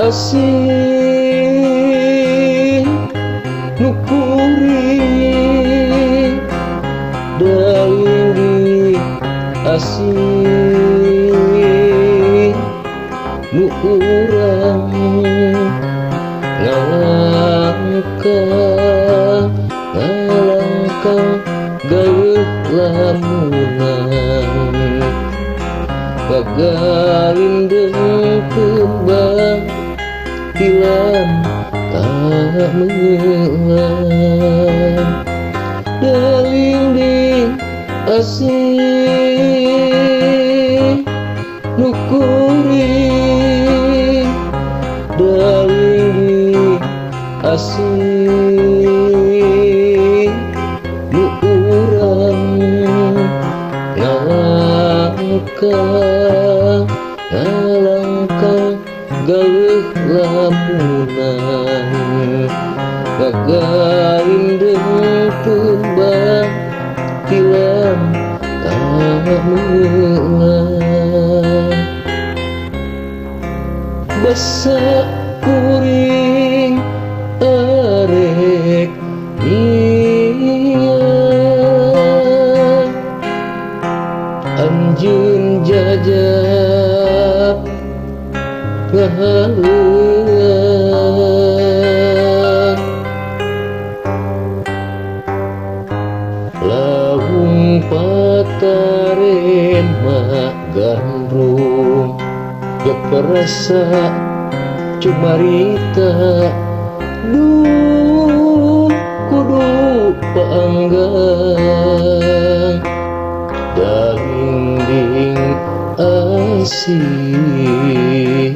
asin nu kuring daliri asin nu urang ngalangkah gayuh lamunan pagalindeng kembang tilam kamelan dalinding asin nu kuring dalinding asin nu urang ngalangkah gayuh lamunan pagalindeng kembang tilam kamelan basa kuring arek niat anjeun jajab ngahareun lawung patarema gandrung gak kerasa cumarita duh kudu paanggang dalinding asih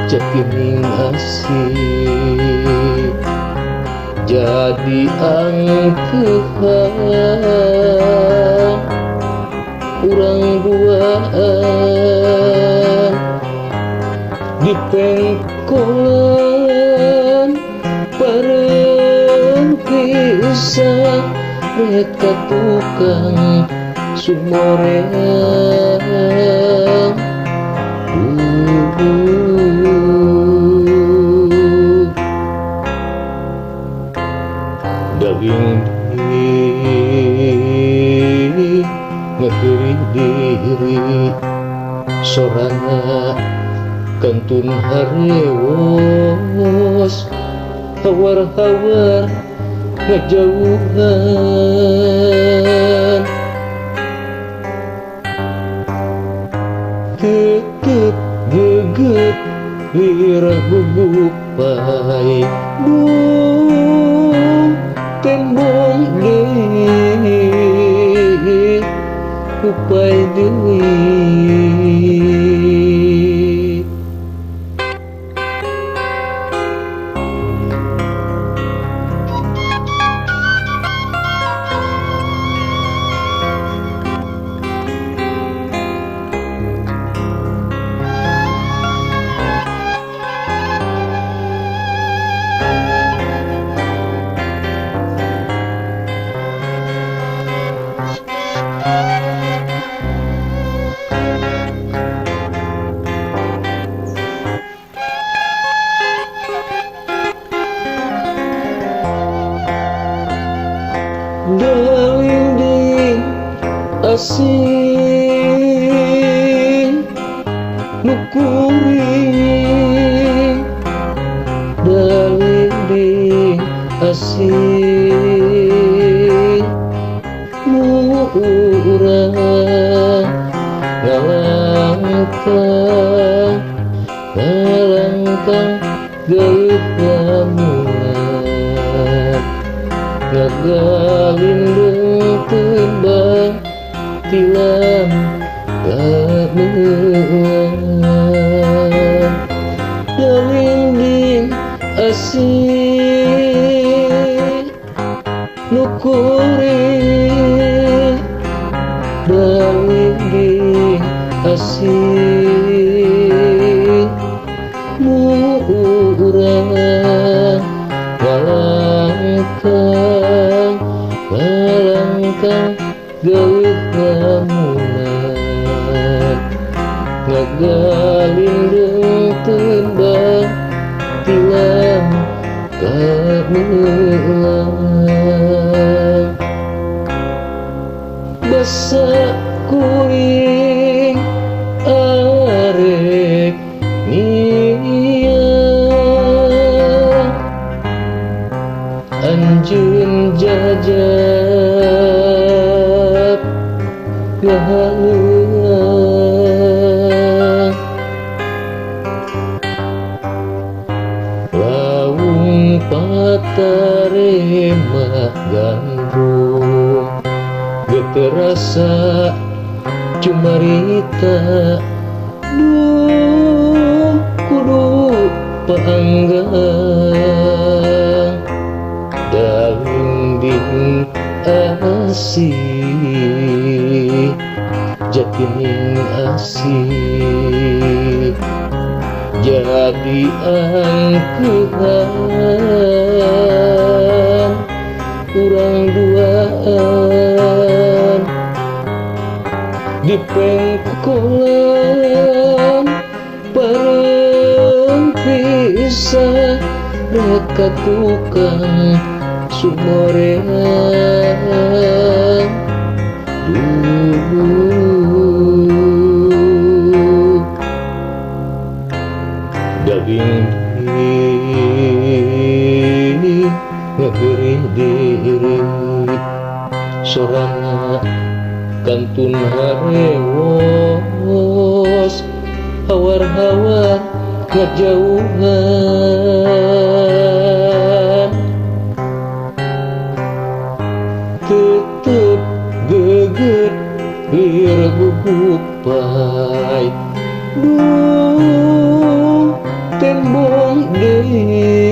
cepining asih jadi angkehan urang duaan dipengkolan pareng pisah rek ka tukang sumoreang daging ngekiri diri sorana kantun harewos hawar-hawar ngejauhan tetep geget wirah gugupai duh tembong deui upai deui dalinding asin nu kuring dalinding asin nu urang ngalangkah gayuh lamunan ngagalindeng kembang tilam kamelan dalinding asin nu kuring dalinding asin nu urang ngalangkah gayuh lamunan ngagalindeng kembang kamelang basa kuring arek niang anjeun jajab ngahalang laung patarema gandrung geterasa cumarita duh kudu paanggang daging asih jating asih jadi angkuhan kurang duaan dipengkolan bareng pisah reka tukang sumorean daging ngegeri diri sorana kantun harewos hawar-hawar ngejauhan tetep geget lir gugupai duh tembong deui